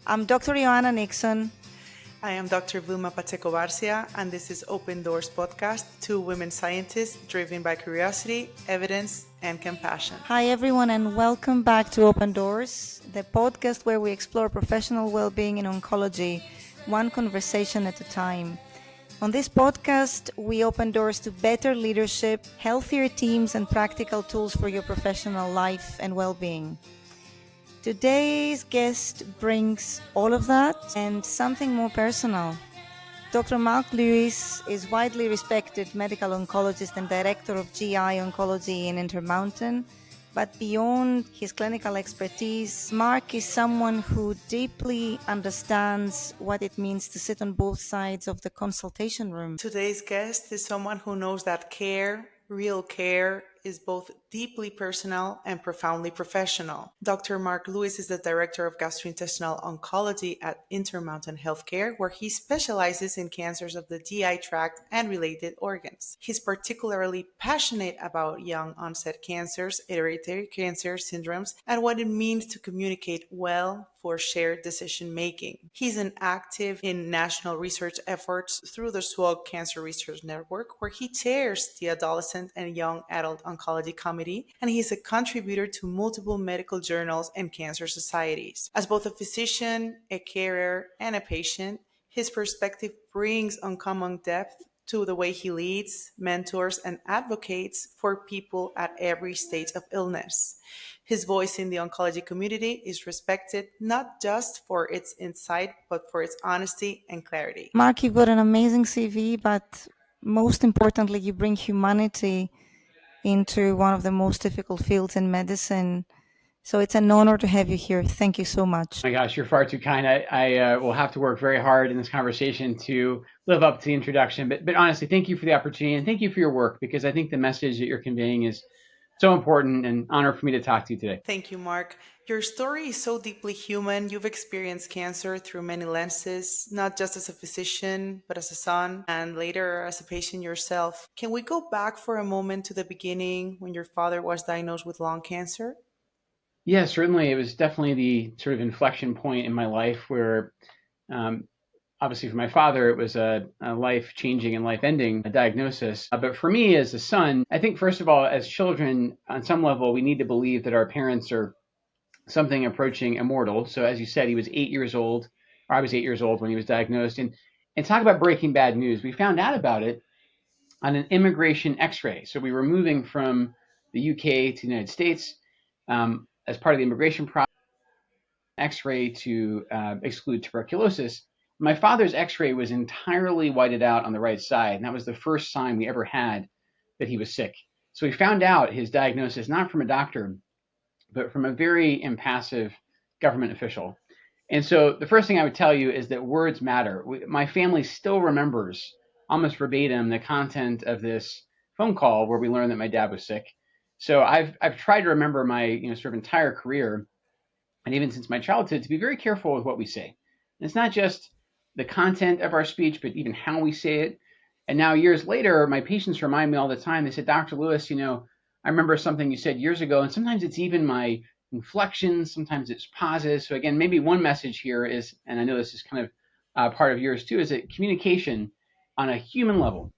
I'm Dr. Ioanna Nixon. I am Dr. Vilma Pacheco-Barcia, and this is Open Doors Podcast, two women scientists driven by curiosity, evidence, and compassion. Hi, everyone, and welcome back to Open Doors, the podcast where we explore professional well-being in oncology, one conversation at a time. On this podcast, we open doors to better leadership, healthier teams, and practical tools for your professional life and well-being. Today's guest brings all of that and something more personal. Dr. Mark Lewis is widely respected medical oncologist and director of GI oncology in Intermountain. But beyond his clinical expertise, Mark is someone who deeply understands what it means to sit on both sides of the consultation room. Today's guest is someone who knows that care, real care, is both deeply personal and profoundly professional. Dr. Mark Lewis is the director of Gastrointestinal Oncology at Intermountain Healthcare, where he specializes in cancers of the GI tract and related organs. He's particularly passionate about young-onset cancers, hereditary cancer syndromes, and what it means to communicate well for shared decision making. He's an active in national research efforts through the SWOG Cancer Research Network, where he chairs the Adolescent and Young Adult Oncology Committee, and he's a contributor to multiple medical journals and cancer societies. As both a physician, a carer, and a patient, his perspective brings uncommon depth to the way he leads, mentors, and advocates for people at every stage of illness. His voice in the oncology community is respected not just for its insight, but for its honesty and clarity. Mark, you've got an amazing CV, but most importantly, you bring humanity into one of the most difficult fields in medicine. So it's an honor to have you here. Thank you so much. My gosh, you're far too kind. I will have to work very hard in this conversation to live up to the introduction. But honestly, thank you for the opportunity and thank you for your work, because I think the message that you're conveying is so important, and honor for me to talk to you today. Thank you, Mark. Your story is so deeply human. You've experienced cancer through many lenses, not just as a physician, but as a son, and later as a patient yourself. Can we go back for a moment to the beginning when your father was diagnosed with lung cancer? Yeah, certainly. It was definitely the sort of inflection point in my life where, um, obviously for my father, it was a life-changing and life-ending diagnosis. But for me as a son, I think, first of all, as children, on some level, we need to believe that our parents are something approaching immortal. So as you said, he was 8 years old, or I was 8 years old when he was diagnosed. And talk about breaking bad news. We found out about it on an immigration x-ray. So we were moving from the UK to the United States as part of the immigration process, x-ray to exclude tuberculosis. My father's x-ray was entirely whited out on the right side, and that was the first sign we ever had that he was sick. So we found out his diagnosis not from a doctor, but from a very impassive government official. And so the first thing I would tell you is that words matter. My family still remembers almost verbatim the content of this phone call where we learned that my dad was sick. So I've tried to remember my sort of entire career, and even since my childhood, to be very careful with what we say. And it's not just the content of our speech, but even how we say it. And now years later, my patients remind me all the time. They said, Dr. Lewis, I remember something you said years ago, and sometimes it's even my inflections, sometimes it's pauses. So again, maybe one message here is, and I know this is kind of part of yours too, is that communication on a human level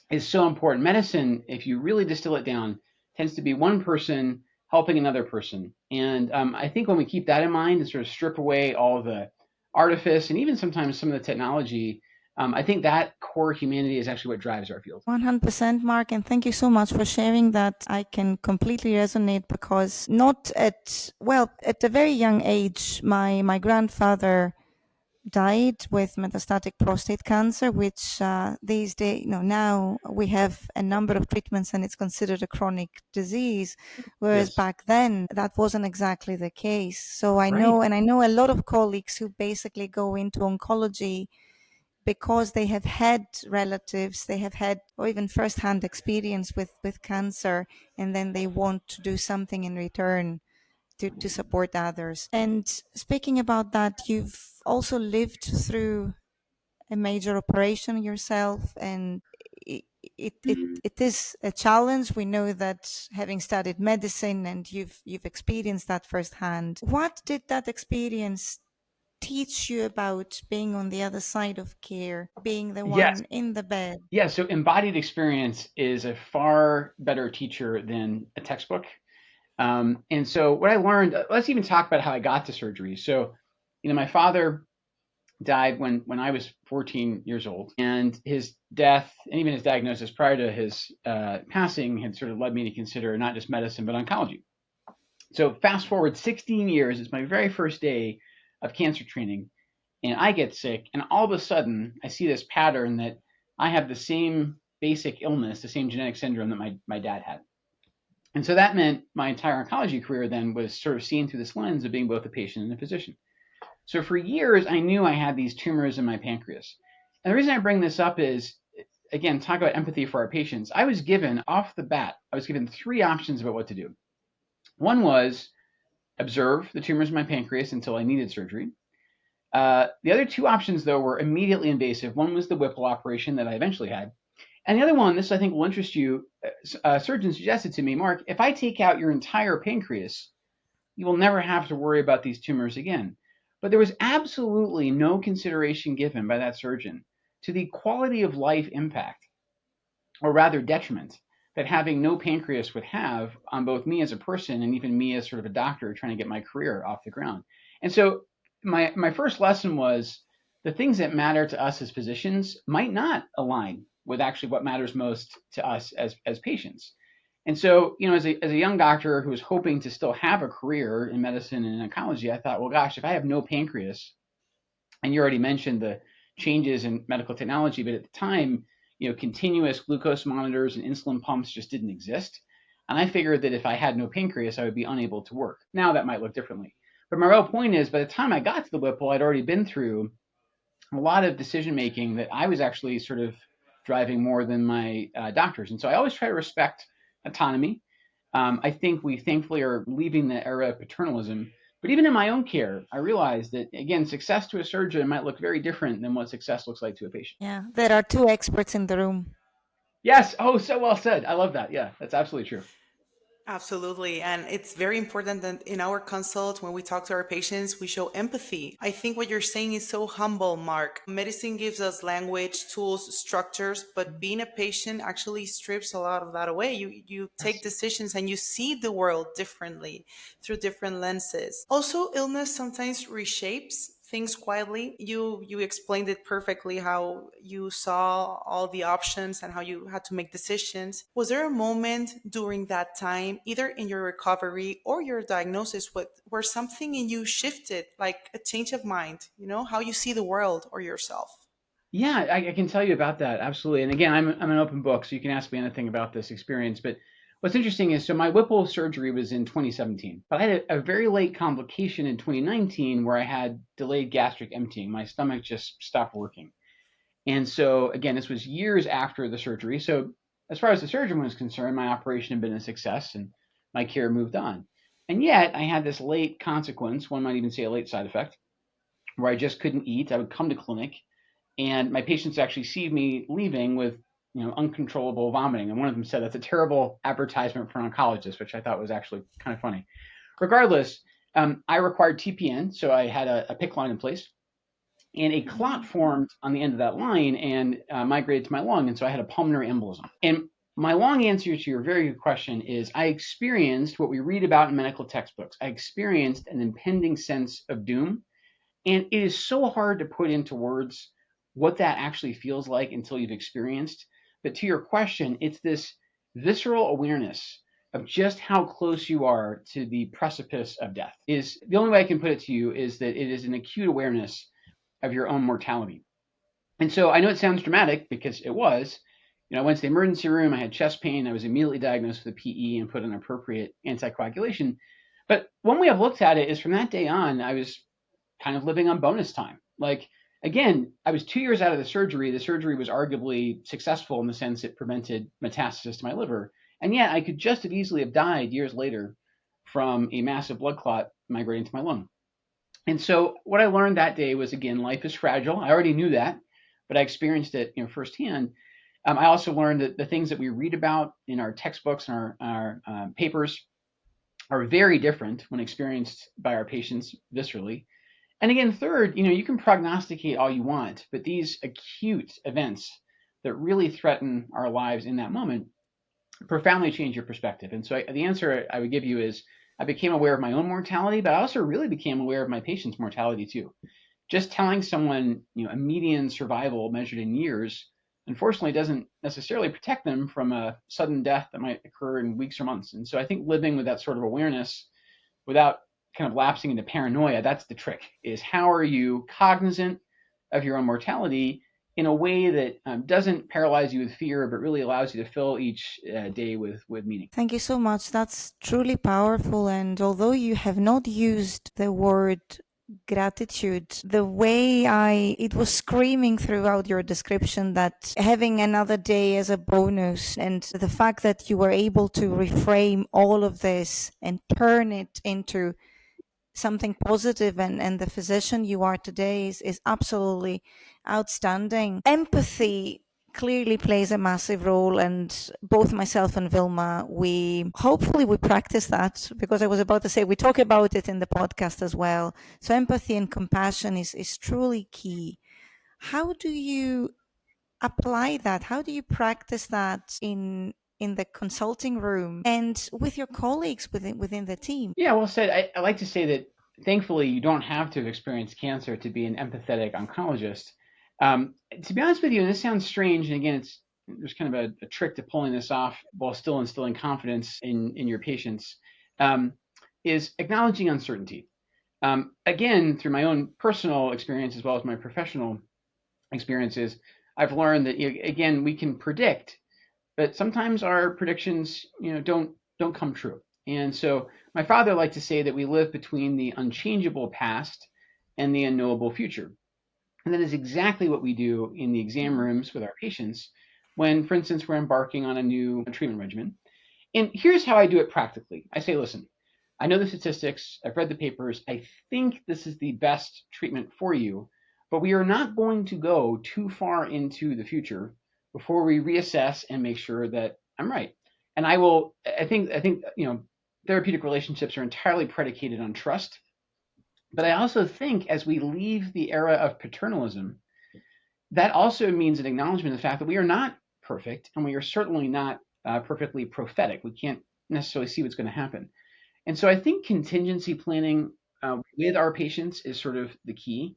is so important. Medicine, if you really distill it down, tends to be one person helping another person. And I think when we keep that in mind and sort of strip away all the artifice and even sometimes some of the technology, I think that core humanity is actually what drives our field. 100%, Mark, and thank you so much for sharing that. I can completely resonate because at a very young age, my grandfather died with metastatic prostate cancer, which these days, now we have a number of treatments and it's considered a chronic disease, whereas Yes. back then that wasn't exactly the case. So I Right. know a lot of colleagues who basically go into oncology because they have had relatives, they have had or even firsthand experience with cancer, and then they want to do something in return to support others. And speaking about that, you've also lived through a major operation yourself, and it is a challenge. We know that, having studied medicine, and you've experienced that firsthand. What did that experience teach you about being on the other side of care, being the Yes. one in the bed? Yeah. So embodied experience is a far better teacher than a textbook. And so what I learned, let's even talk about how I got to surgery. So, my father died when I was 14 years old, and his death and even his diagnosis prior to his passing had sort of led me to consider not just medicine, but oncology. So fast forward 16 years, it's my very first day of cancer training, and I get sick, and all of a sudden I see this pattern that I have the same basic illness, the same genetic syndrome that my dad had. And so that meant my entire oncology career then was sort of seen through this lens of being both a patient and a physician. So for years, I knew I had these tumors in my pancreas. And the reason I bring this up is, again, talk about empathy for our patients. I was given, off the bat, I was given three options about what to do. One was observe the tumors in my pancreas until I needed surgery. The other two options, though, were immediately invasive. One was the Whipple operation that I eventually had. And the other one, this I think will interest you, a surgeon suggested to me, Mark, if I take out your entire pancreas, you will never have to worry about these tumors again. But there was absolutely no consideration given by that surgeon to the quality of life impact, or rather detriment, that having no pancreas would have on both me as a person and even me as sort of a doctor trying to get my career off the ground. And so my first lesson was the things that matter to us as physicians might not align with actually what matters most to us as patients. And so, as a young doctor who was hoping to still have a career in medicine and in oncology, I thought, well, gosh, if I have no pancreas, and you already mentioned the changes in medical technology, but at the time, continuous glucose monitors and insulin pumps just didn't exist. And I figured that if I had no pancreas, I would be unable to work. Now that might look differently. But my real point is, by the time I got to the Whipple, I'd already been through a lot of decision making that I was actually sort of driving more than my doctors. And so I always try to respect autonomy. I think we thankfully are leaving the era of paternalism. But even in my own care, I realized that, again, success to a surgeon might look very different than what success looks like to a patient. Yeah, there are two experts in the room. Yes. Oh, so well said. I love that. Yeah, that's absolutely true. Absolutely. And it's very important that in our consult, when we talk to our patients, we show empathy. I think what you're saying is so humble, Mark. Medicine gives us language, tools, structures, but being a patient actually strips a lot of that away. You take Yes. decisions and you see the world differently through different lenses. Also, illness sometimes reshapes things quietly. You explained it perfectly how you saw all the options and how you had to make decisions. Was there a moment during that time, either in your recovery or your diagnosis, where something in you shifted, like a change of mind, how you see the world or yourself? Yeah, I can tell you about that. Absolutely. And again, I'm an open book, so you can ask me anything about this experience. But what's interesting is, so my Whipple surgery was in 2017, but I had a very late complication in 2019 where I had delayed gastric emptying. My stomach just stopped working. And so again, this was years after the surgery. So as far as the surgeon was concerned, my operation had been a success and my care moved on. And yet I had this late consequence, one might even say a late side effect, where I just couldn't eat. I would come to clinic and my patients actually see me leaving with uncontrollable vomiting. And one of them said that's a terrible advertisement for an oncologist, which I thought was actually kind of funny. Regardless, I required TPN, so I had a PICC line in place, and a clot formed on the end of that line and migrated to my lung, and so I had a pulmonary embolism. And my long answer to your very good question is, I experienced what we read about in medical textbooks. I experienced an impending sense of doom, and it is so hard to put into words what that actually feels like until you've experienced. But to your question, it's this visceral awareness of just how close you are to the precipice of death. Is the only way I can put it to you is that it is an acute awareness of your own mortality. And so I know it sounds dramatic, because it was. I went to the emergency room, I had chest pain, I was immediately diagnosed with a PE and put on appropriate anticoagulation. But one way I've looked at it is, from that day on, I was kind of living on bonus time. Like, again, I was 2 years out of the surgery. The surgery was arguably successful in the sense it prevented metastasis to my liver. And yet I could just as easily have died years later from a massive blood clot migrating to my lung. And so what I learned that day was, again, life is fragile. I already knew that, but I experienced it firsthand. I also learned that the things that we read about in our textbooks and our papers are very different when experienced by our patients viscerally. And again, third, you can prognosticate all you want, but these acute events that really threaten our lives in that moment profoundly change your perspective. And so the answer I would give you is I became aware of my own mortality, but I also really became aware of my patient's mortality too. Just telling someone, a median survival measured in years, unfortunately doesn't necessarily protect them from a sudden death that might occur in weeks or months. And so I think living with that sort of awareness without kind of lapsing into paranoia, that's the trick, is how are you cognizant of your own mortality in a way that doesn't paralyze you with fear, but really allows you to fill each day with meaning. Thank you so much. That's truly powerful. And although you have not used the word gratitude, the way it was screaming throughout your description that having another day as a bonus, and the fact that you were able to reframe all of this and turn it into something positive, and the physician you are today is absolutely outstanding. Empathy clearly plays a massive role, and both myself and Vilma, we practice that, because I was about to say we talk about it in the podcast as well. So empathy and compassion is truly key. How do you apply that? How do you practice that in the consulting room and with your colleagues within the team? Yeah, well said. I like to say that thankfully you don't have to have experienced cancer to be an empathetic oncologist. To be honest with you, and this sounds strange, and again, there's kind of a trick to pulling this off while still instilling confidence in your patients, is acknowledging uncertainty. Again, through my own personal experience as well as my professional experiences, I've learned that again we can predict, but sometimes our predictions don't come true. And so my father liked to say that we live between the unchangeable past and the unknowable future. And that is exactly what we do in the exam rooms with our patients when, for instance, we're embarking on a new treatment regimen. And here's how I do it practically. I say, listen, I know the statistics, I've read the papers, I think this is the best treatment for you, but we are not going to go too far into the future before we reassess and make sure that I'm right. And I think therapeutic relationships are entirely predicated on trust. But I also think as we leave the era of paternalism, that also means an acknowledgement of the fact that we are not perfect, and we are certainly not perfectly prophetic. We can't necessarily see what's going to happen. And so I think contingency planning with our patients is sort of the key.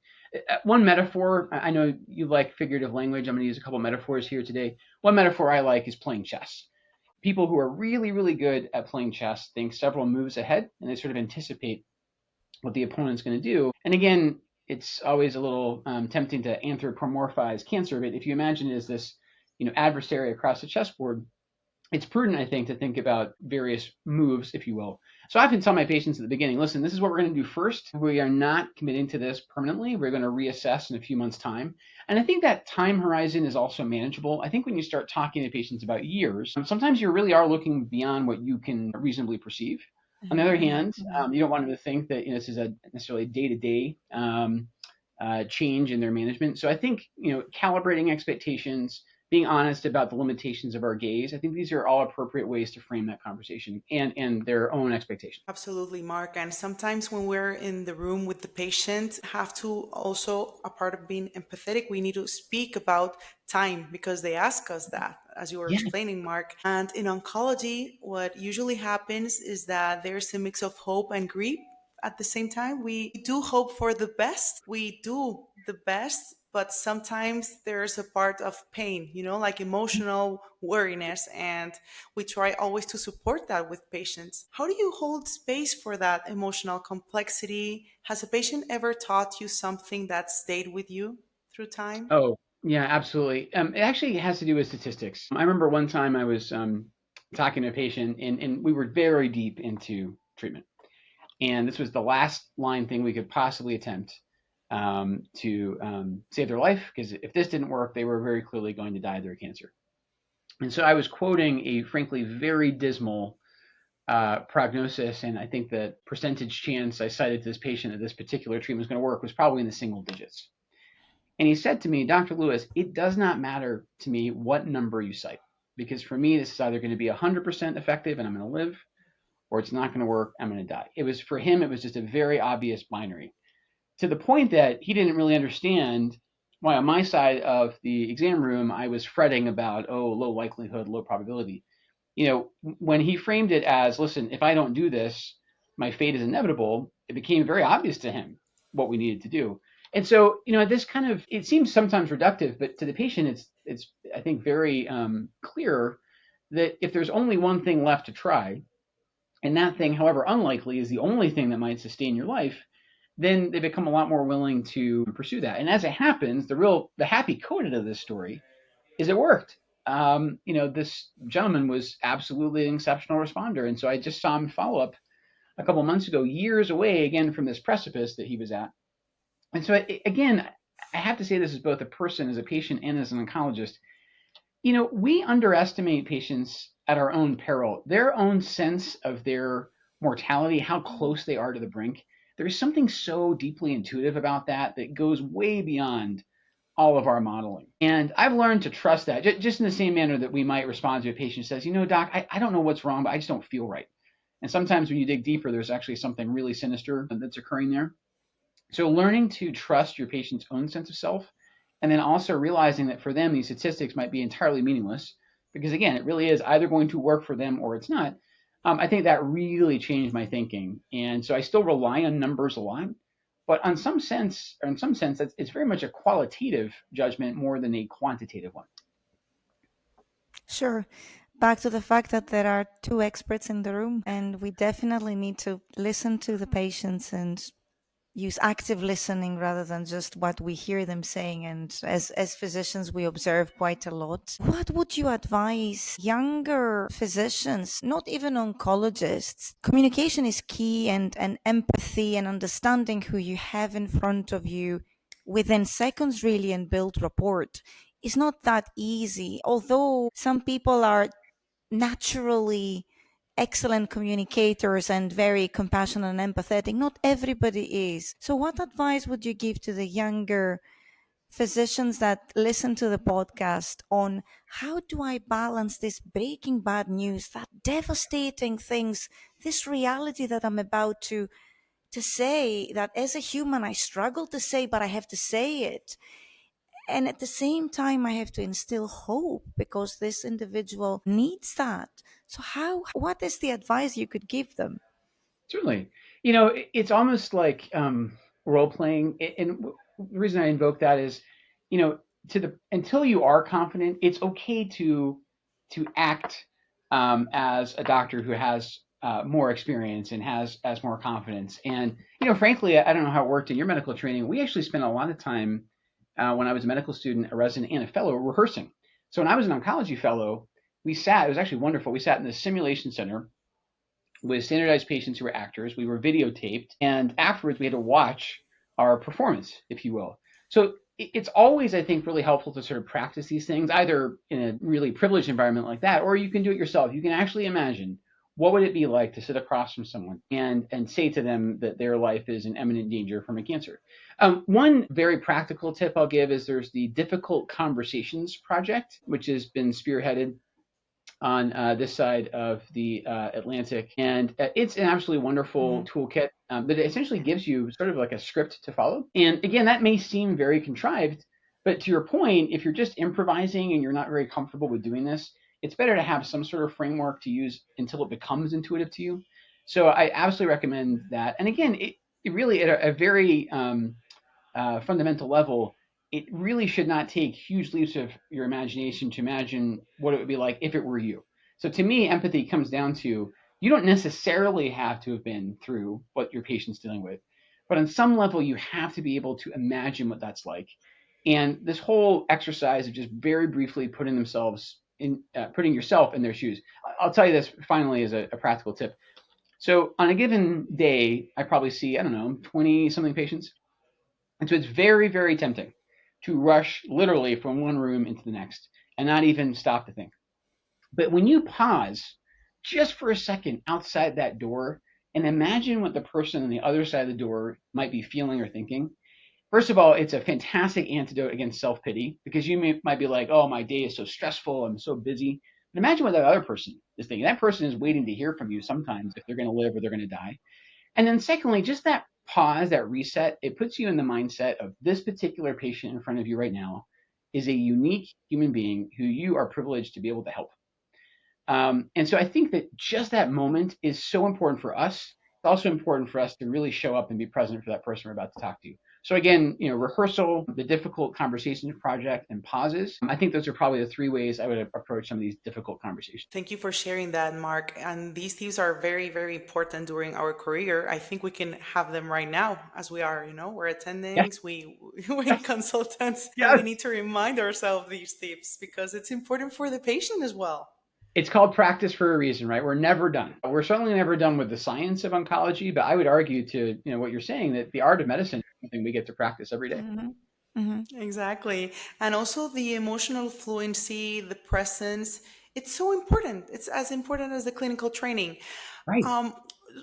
One metaphor, I know you like figurative language. I'm going to use a couple metaphors here today. One metaphor I like is playing chess. People who are really, really good at playing chess think several moves ahead, and they sort of anticipate what the opponent's going to do. And again, it's always a little tempting to anthropomorphize cancer, but if you imagine it as this adversary across the chessboard, it's prudent, I think, to think about various moves, if you will. So I often tell my patients at the beginning, listen, this is what we're going to do first. We are not committing to this permanently. We're going to reassess in a few months' time. And I think that time horizon is also manageable. I think when you start talking to patients about years, sometimes you really are looking beyond what you can reasonably perceive. On the other hand, you don't want them to think that this is a necessarily day-to-day change in their management. So I think calibrating expectations, being honest about the limitations of our gaze, I think these are all appropriate ways to frame that conversation and their own expectations. Absolutely, Mark. And sometimes when we're in the room with the patient, have to also, a part of being empathetic, we need to speak about time because they ask us that, as you were Yeah. explaining, Mark. And in oncology, what usually happens is that there's a mix of hope and grief. At the same time, we do hope for the best. We do the best, but sometimes there's a part of pain, like emotional worriness. And we try always to support that with patients. How do you hold space for that emotional complexity? Has a patient ever taught you something that stayed with you through time? Oh, yeah, absolutely. It actually has to do with statistics. I remember one time I was talking to a patient, and we were very deep into treatment. And this was the last line thing we could possibly attempt to save their life, because if this didn't work, they were very clearly going to die of their cancer. And so I was quoting a frankly very dismal prognosis, and I think the percentage chance I cited to this patient that this particular treatment was going to work was probably in the single digits. And he said to me, Dr. Lewis, it does not matter to me what number you cite, because for me, this is either going to be 100% effective and I'm going to live, or it's not going to work, I'm going to die. For him, it was just a very obvious binary. to the point that he didn't really understand why on my side of the exam room I was fretting about, low likelihood, low probability. When he framed it as, listen, if I don't do this, my fate is inevitable, it became very obvious to him what we needed to do. And so, this kind of, it seems sometimes reductive, but to the patient, it's I think, very clear that if there's only one thing left to try, and that thing, however unlikely, is the only thing that might sustain your life, then they become a lot more willing to pursue that. And as it happens, the happy coda of this story is it worked. This gentleman was absolutely an exceptional responder. And so I just saw him follow up a couple months ago, years away again from this precipice that he was at. And so again, I have to say this as both a person, as a patient, and as an oncologist. We underestimate patients at our own peril. Their own sense of their mortality, how close they are to the brink. There's something so deeply intuitive about that goes way beyond all of our modeling. And I've learned to trust that, just in the same manner that we might respond to a patient who says, doc, I don't know what's wrong, but I just don't feel right. And sometimes when you dig deeper, there's actually something really sinister that's occurring there. So learning to trust your patient's own sense of self, and then also realizing that for them, these statistics might be entirely meaningless, because again, it really is either going to work for them or it's not. I think that really changed my thinking. And so I still rely on numbers a lot, but in some sense, it's very much a qualitative judgment more than a quantitative one. Sure. Back to the fact that there are two experts in the room, and we definitely need to listen to the patients and use active listening rather than just what we hear them saying. And as physicians, we observe quite a lot. What would you advise younger physicians, not even oncologists? Communication is key, and empathy and understanding who you have in front of you within seconds, really, and build rapport is not that easy. Although some people are naturally excellent communicators and very compassionate and empathetic, not everybody is. So, what advice would you give to the younger physicians that listen to the podcast on how do I balance this breaking bad news, that devastating things, this reality that I'm about to say, that as a human I struggle to say, but I have to say it. And at the same time, I have to instill hope because this individual needs that. So, what is the advice you could give them? Certainly. It's almost like role playing. And the reason I invoke that is, until you are confident, it's okay to act as a doctor who has more experience and has more confidence. And frankly, I don't know how it worked in your medical training. We actually spent a lot of time when I was a medical student, a resident, and a fellow rehearsing. So when I was an oncology fellow, it was actually wonderful. We sat in the simulation center with standardized patients who were actors. We were videotaped, and afterwards we had to watch our performance, if you will. So it's always, I think, really helpful to sort of practice these things, either in a really privileged environment like that, or you can do it yourself. You can actually imagine what would it be like to sit across from someone and say to them that their life is in imminent danger from a cancer. One very practical tip I'll give is there's the Difficult Conversations Project, which has been spearheaded on this side of the Atlantic. And it's an absolutely wonderful toolkit that essentially gives you sort of like a script to follow. And again, that may seem very contrived, but to your point, if you're just improvising and you're not very comfortable with doing this, it's better to have some sort of framework to use until it becomes intuitive to you. So I absolutely recommend that. And again, it really, at a very fundamental level, it really should not take huge leaps of your imagination to imagine what it would be like if it were you. So to me, empathy comes down to, you don't necessarily have to have been through what your patient's dealing with, but on some level, you have to be able to imagine what that's like. And this whole exercise of just very briefly putting yourself in their shoes. I'll tell you this finally as a practical tip. So on a given day, I probably see, 20 something patients. And so it's very, very tempting to rush literally from one room into the next and not even stop to think. But when you pause just for a second outside that door and imagine what the person on the other side of the door might be feeling or thinking, first of all, it's a fantastic antidote against self-pity, because you might be like, oh, my day is so stressful, I'm so busy. But imagine what that other person is thinking. That person is waiting to hear from you sometimes if they're going to live or they're going to die. And then secondly, just that pause, that reset, it puts you in the mindset of this particular patient in front of you right now is a unique human being who you are privileged to be able to help. And so I think that just that moment is so important for us. It's also important for us to really show up and be present for that person we're about to talk to. So again, rehearsal, the difficult conversation project, and pauses. I think those are probably the three ways I would approach some of these difficult conversations. Thank you for sharing that, Mark. And these tips are very, very important during our career. I think we can have them right now as we are, we're Yeah. attendings, we're consultants, and we Yes. need to remind ourselves these tips because it's important for the patient as well. It's called practice for a reason, right? We're never done. We're certainly never done with the science of oncology, but I would argue to, what you're saying, that the art of medicine is something we get to practice every day. Exactly. And also the emotional fluency, the presence, it's so important. It's as important as the clinical training. Right. Um,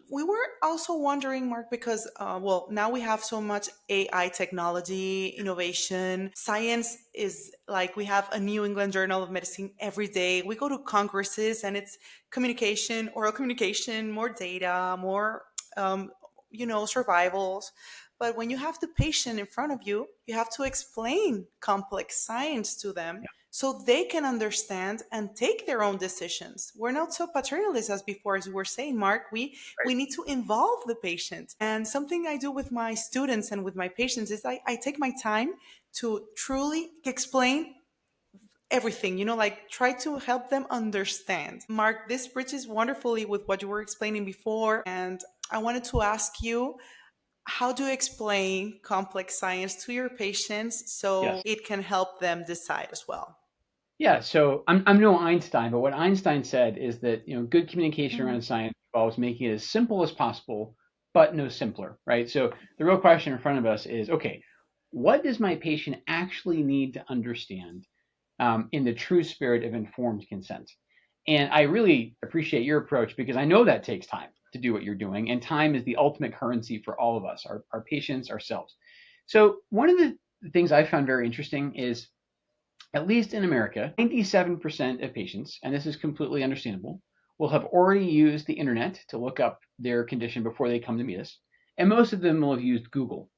we were also wondering, Mark, because, well, now we have so much AI technology, innovation. Science is like we have a New England Journal of Medicine every day. We go to congresses and it's communication, oral communication, more data, more, survivals. But when you have the patient in front of you, you have to explain complex science to them Yeah. so they can understand and take their own decisions. We're not so paternalist as before, as you were saying, Mark. We need to involve the patient. And something I do with my students and with my patients is I take my time to truly explain everything, like try to help them understand. Mark, this bridges wonderfully with what you were explaining before. And I wanted to ask you, how do you explain complex science to your patients so Yes. it can help them decide as well? Yeah. So I'm no Einstein, but what Einstein said is that good communication Mhm. around science involves making it as simple as possible, but no simpler, right? So the real question in front of us is, okay, what does my patient actually need to understand in the true spirit of informed consent? And I really appreciate your approach because I know that takes time to do what you're doing, and time is the ultimate currency for all of us, our patients, ourselves. So one of the things I found very interesting is, at least in America, 97% of patients, and this is completely understandable, will have already used the internet to look up their condition before they come to meet us. And most of them will have used Google.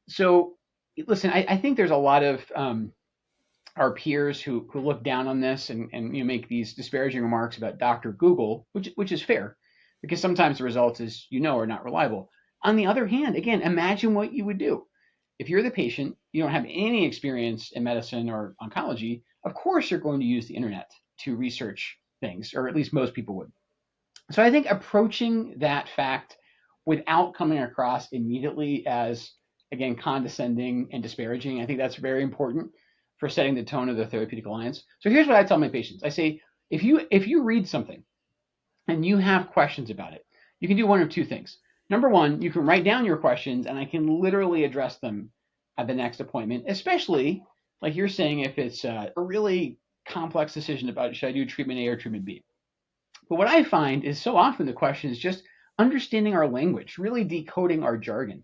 So, listen, I think there's a lot of our peers who look down on this and make these disparaging remarks about Dr. Google, which is fair, because sometimes the results, as are not reliable. On the other hand, again, imagine what you would do. If you're the patient, you don't have any experience in medicine or oncology, of course you're going to use the internet to research things, or at least most people would. So I think approaching that fact without coming across immediately as, again, condescending and disparaging, I think that's very important for setting the tone of the therapeutic alliance. So here's what I tell my patients. I say, if you read something and you have questions about it, you can do one of two things. Number one, you can write down your questions and I can literally address them at the next appointment, especially like you're saying, if it's a really complex decision about should I do treatment A or treatment B. But what I find is so often the question is just understanding our language, really decoding our jargon.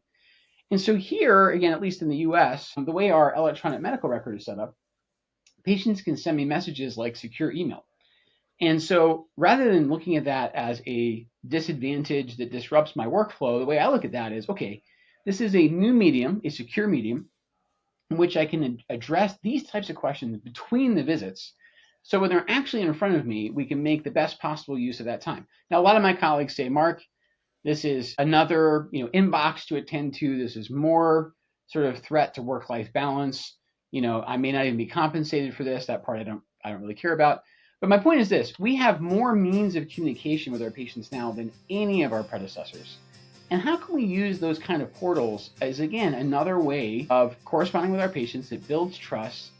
And so here, again, at least in the US, the way our electronic medical record is set up, patients can send me messages like secure email. And so rather than looking at that as a disadvantage that disrupts my workflow, the way I look at that is, okay, this is a new medium, a secure medium, in which I can address these types of questions between the visits. So when they're actually in front of me, we can make the best possible use of that time. Now, a lot of my colleagues say, Mark, this is another inbox to attend to. This is more sort of threat to work-life balance. I may not even be compensated for this. That part I don't really care about. But my point is this: we have more means of communication with our patients now than any of our predecessors. And how can we use those kind of portals as, again, another way of corresponding with our patients that builds trust,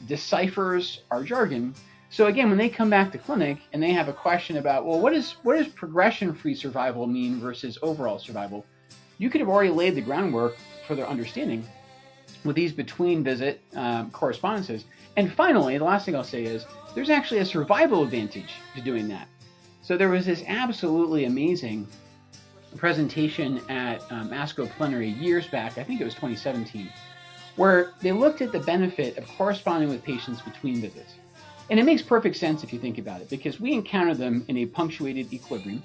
deciphers our jargon. So again, when they come back to clinic and they have a question about, well, what does progression-free survival mean versus overall survival? You could have already laid the groundwork for their understanding with these between visit correspondences. And finally, the last thing I'll say is there's actually a survival advantage to doing that. So there was this absolutely amazing presentation at ASCO Plenary years back, I think it was 2017, where they looked at the benefit of corresponding with patients between visits. And it makes perfect sense if you think about it, because we encounter them in a punctuated equilibrium.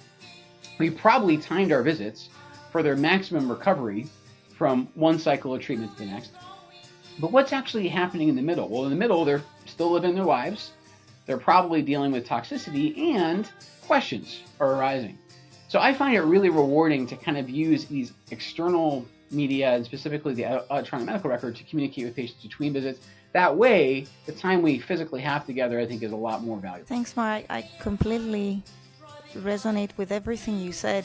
We probably timed our visits for their maximum recovery from one cycle of treatment to the next. But what's actually happening in the middle? Well, in the middle, they're still living their lives. They're probably dealing with toxicity, and questions are arising. So I find it really rewarding to kind of use these external media, and specifically the electronic medical record, to communicate with patients between visits. That way, the time we physically have together, I think, is a lot more valuable. Thanks, Mark. I completely resonate with everything you said.